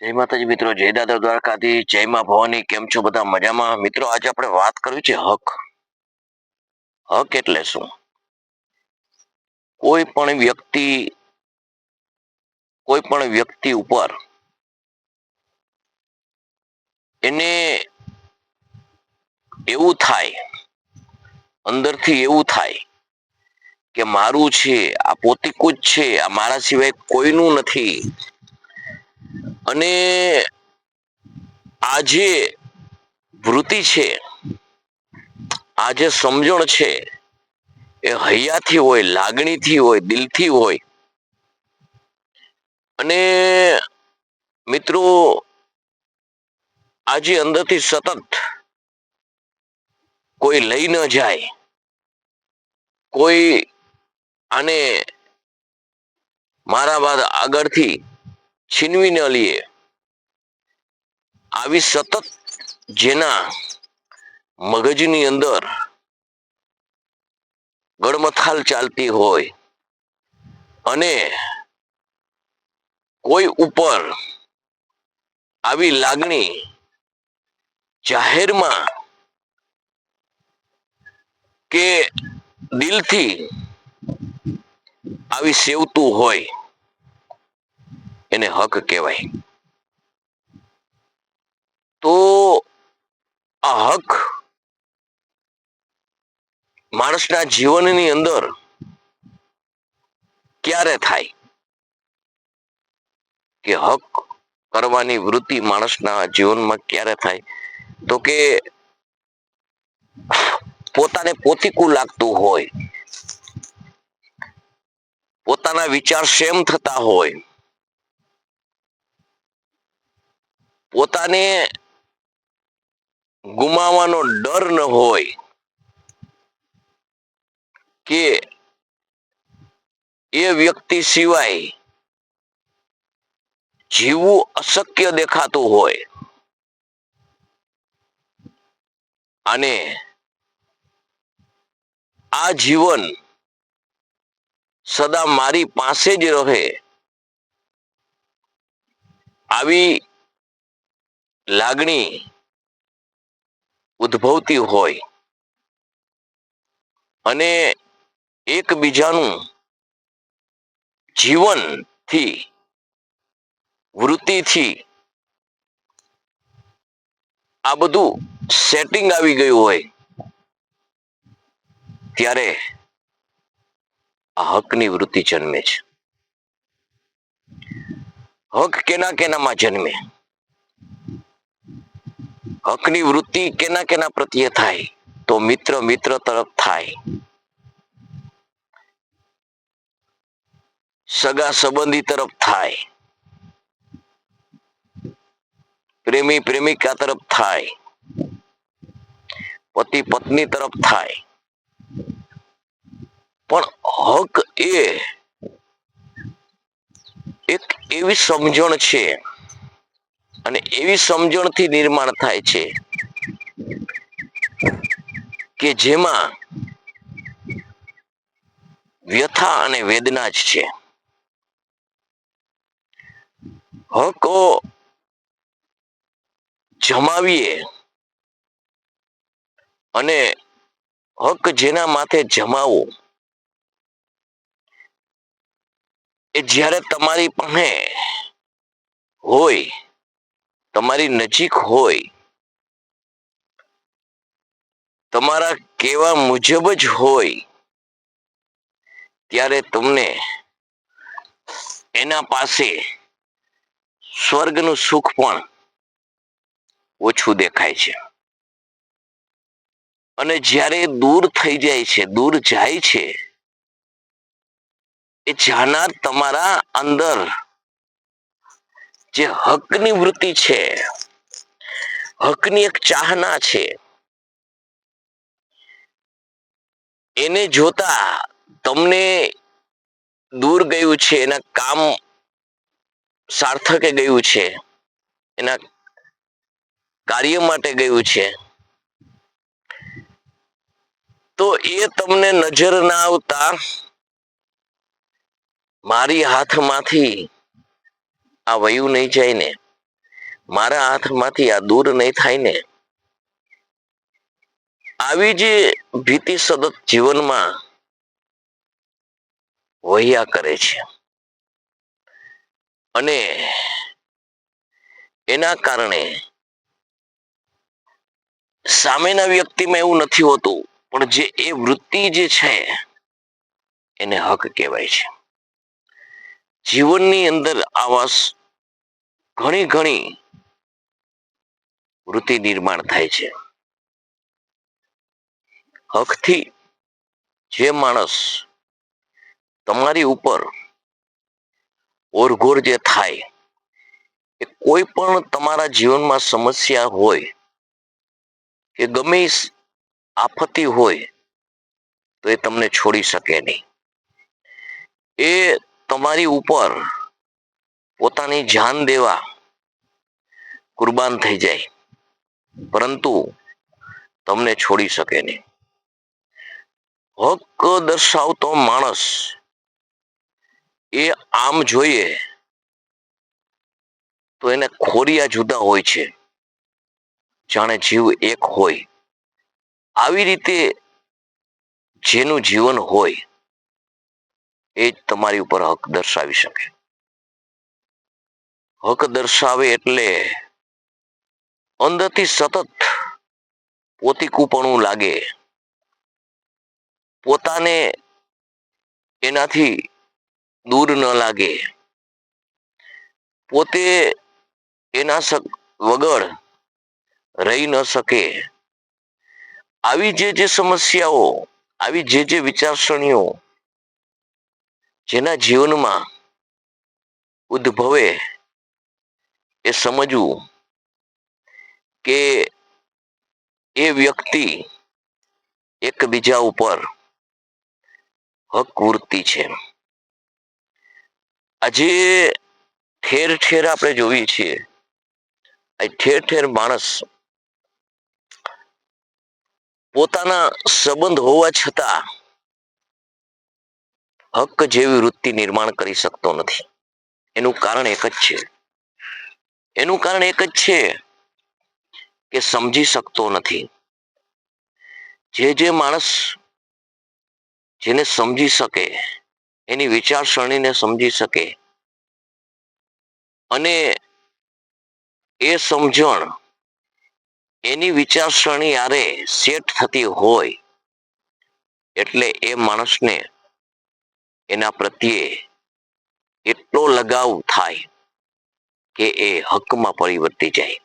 જય માતાજી મિત્રો, જય દાદા દ્વારકાથી, જય માં ભવાની. કેમ છો બધા? મજામાં? મિત્રો, આજે આપણે વાત કરવી છે હક. હક એટલે શું? કોઈ પણ વ્યક્તિ ઉપર એને એવું થાય, અંદરથી એવું થાય કે મારું છે, આ પોતીકું જ છે, આ મારા સિવાય કોઈનું નથી. અને આ જે વૃત્તિ છે, આ જે સમજણ છે, એ હૈયાથી હોય, લાગણીથી હોય, દિલથી હોય. અને મિત્રો, આજે અંદરથી સતત કોઈ લઈ ન જાય, કોઈ આને મારા બાદ આગળથી છીનવી ન લઈએ, આવી સતત જેના મગજની અંદર ગડમથાલ ચાલતી હોય અને કોઈ ઉપર આવી લાગણી જાહેરમાં કે દિલથી આવી સેવતું હોય, એને હક કહેવાય. તો આ હક માણસના જીવનની અંદર ક્યારે થાય કે હક કરવાની વૃત્તિ માણસના જીવનમાં ક્યારે થાય? તો કે પોતાને પોતીકું લાગતું હોય, પોતાના વિચાર સેમ થતા હોય, પોતાને ગુમાવવાનો ડર ન હોય, કે એ વ્યક્તિ સિવાય જીવવું અશક્ય દેખાતું હોય, અને આ જીવન સદા મારી પાસે જ રહે, આવી લાગણી ઉદ્ભવતી હોય અને એકબીજાનું જીવનથી, વૃત્તિથી આ બધું સેટિંગ આવી ગયું હોય, ત્યારે આ હકની વૃત્તિ જન્મે છે. હક કેના કેનામાં જન્મે? હકની વૃત્તિ કેના કેના પ્રત્યે થાય? તો મિત્ર મિત્ર તરફ થાય, સગા સંબંધી તરફ થાય, પ્રેમી પ્રેમિકા તરફ થાય, પતિ પત્ની તરફ થાય. પણ હક એ એક એવી સમજણ છે, અને એવી સમજણથી નિર્માણ થાય છે કે જેમાં વ્યથા અને વેદના જ છે. હકો જમાવીએ અને હક જેના માથે જમાવો, એ જ્યારે તમારી પાસે હોય, તમારી નજીક હોય, તમારા કેવા મુજબ જ હોય, ત્યારે તમને એના પાસે સ્વર્ગનું સુખ પણ ઓછું દેખાય છે. અને જ્યારે દૂર થઈ જાય છે, દૂર જાય છે, એ જાનાર તમારા અંદર જે હકની વૃત્તિ છે, હકની એક ચાહના છે, એને જોતા તમને દૂર ગયું છે, એના કામ સાર્થકે ગયું છે, એના કાર્ય માટે ગયું છે, તો એ તમને નજર ના આવતા મારી હાથમાંથી આ વયું નહીં જાય ને, મારા હાથમાંથી આ દૂર નહીં થાય ને, આવી જે ભીતિ સતત જીવનમાં વહ્યા કરે છે. અને એના કારણે સામેના વ્યક્તિમાં એવું નથી હોતું, પણ જે એ વૃત્તિ જે છે એને હક કહેવાય છે. જીવનની અંદર આવા ઘણી ઘણી વૃત્તિ નિર્માણ થાય છે. હકથી જે માણસ તમારી ઉપર ઓરઘોર જે થાય, એ કોઈ પણ તમારા જીવનમાં સમસ્યા હોય કે ગમે આફતી હોય તો એ તમને છોડી શકે નહીં. એ તમારી ઉપર પોતાની જાન દેવા કુરબાન થઈ જાય, પરંતુ તમને છોડી શકે નહીં. હક દર્શાવતો માણસ એ આમ જોઈએ તો એને ખોરિયા જુદા હોય છે, જાણે જીવ એક હોય. આવી રીતે જેનું જીવન હોય એ જ તમારી ઉપર હક દર્શાવી શકે. હક દર્શાવે એટલે અંદરથી સતત પોતીકુપણું લાગે, પોતાને એનાથી દૂર ન લાગે, પોતે એના વગર રહી ન શકે. આવી જે સમસ્યાઓ, આવી જે વિચારસરણીઓ જેના જીવનમાં ઉદ્ભવે, એ સમજવું કે એ વ્યક્તિ એકબીજા ઉપર હક વૃત્તિ છે. આજે ઠેર ઠેર આપણે જોઈએ છીએ, ઠેર ઠેર માણસ પોતાના સંબંધ હોવા છતાં હક જેવી વૃત્તિ નિર્માણ કરી શકતો નથી. એનું કારણ એક જ છે, એનું કારણ એક જ છે કે સમજી શકતો નથી. જે માણસ જેને સમજી શકે, એની વિચારસરણીને સમજી શકે અને એ સમજણ એની વિચારસરણી હારે સેટ થતી હોય, એટલે એ માણસને એના પ્રત્યે એટલો લગાવ થાય કે એ હકમાં પરિવર્તી જાય.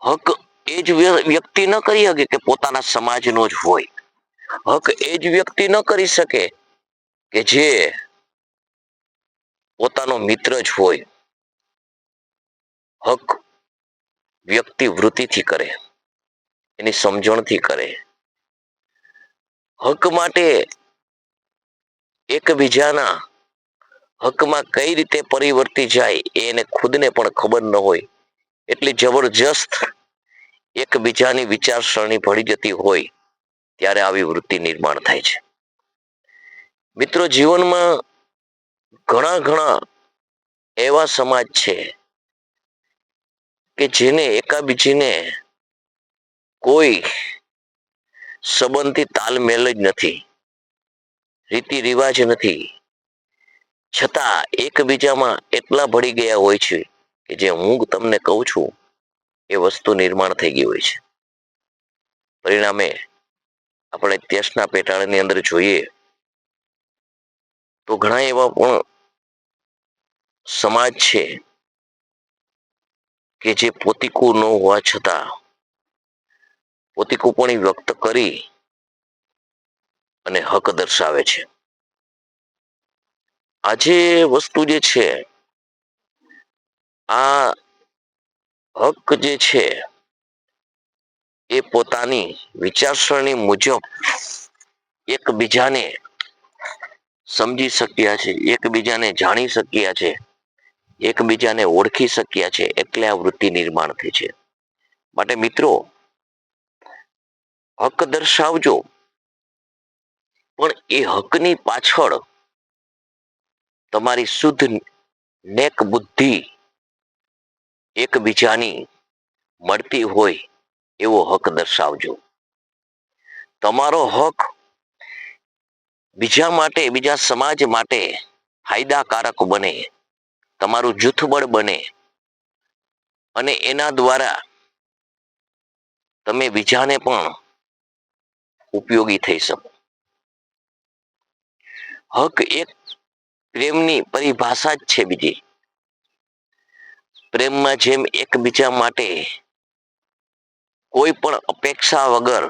હક એ જ વ્યક્તિ ન કરી શકે કે પોતાના સમાજનો જ હોય. હક એ જ વ્યક્તિ ન કરી શકે કે જે પોતાનો મિત્ર જ હોય. હક વ્યક્તિ વૃત્તિથી કરે, એની સમજણથી કરે. હક માટે એકબીજાના હકમાં કઈ રીતે પરિવર્તી જાય એને ખુદને પણ ખબર ન હોય, એટલી જબરજસ્ત એકબીજાની વિચારસરણી ભળી જતી હોય, ત્યારે આવી વૃત્તિ નિર્માણ થાય છે. મિત્રો, જીવનમાં ઘણા ઘણા એવા સમાજ છે કે જેને એકાબીજીને કોઈ સંબંધથી તાલમેલ જ નથી, રીતિ રિવાજ નથી, છતાં એકબીજામાં એટલા ભળી ગયા હોય છે કે જે હું તમને કહું છું એ વસ્તુ નિર્માણ થઈ ગઈ હોય છે. પરિણામે આપણે દેશના પેટાળની અંદર જોઈએ તો ઘણા એવા પણ સમાજ છે કે જે પોતીકું ન હોવા છતાં પોતીકુપણી વ્યક્ત કરી અને હક દર્શાવે છે. આજે વસ્તુ જે છે, આ હક જે છે એ પોતાની વિચારસરણી મુજબ એકબીજાને સમજી શક્યા છે, એકબીજાને જાણી શક્યા છે, એકબીજાને ઓળખી શક્યા છે, એટલે આ વૃત્તિ નિર્માણ થઈ છે. માટે મિત્રો, હક દર્શાવજો, પણ એ હકની પાછળ તમારી શુદ્ધ નેક બુદ્ધિ એકબીજાની મળતી હોય એવો હક દર્શાવજો. તમારો હક બીજા માટે, બીજા સમાજ માટે ફાયદાકારક બને, તમારું જૂથબળ બને અને એના દ્વારા તમે બીજાને પણ ઉપયોગી થઈ શકો. હક એક પ્રેમની પરિભાષા જ છે. બીજી પ્રેમમાં જેમ એકબીજા માટે કોઈ પણ અપેક્ષા વગર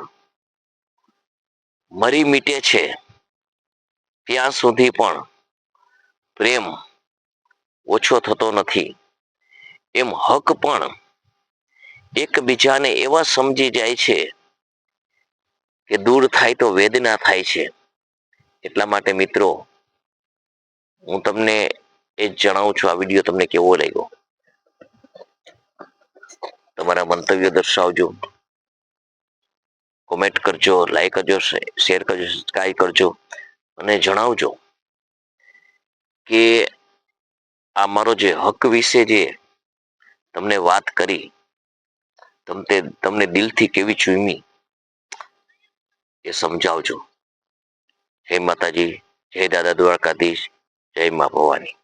મરી મીટે છે, ત્યાં સુધી પણ પ્રેમ ઓછો થતો નથી. એમ હક પણ એકબીજાને એવા સમજી જાય છે કે દૂર થાય તો વેદના થાય છે. એટલા માટે મિત્રો, હું તમને એ જ જણાવું છું, આ વિડીયો તમને કેવો લાગ્યો તમારા મંતવ્ય દર્શાવજો, કોમેન્ટ કરજો, લાઈક કરજો, શેર કરજો, સબસ્ક્રાઈબ કરજો અને જણાવજો કે આ મારો જે હક વિશે જે તમને વાત કરી તમને દિલથી કેવી ચૂમી એ સમજાવજો. જય માતાજી, જય દાદા દ્વારકાધીશ, જય મા ભવાની.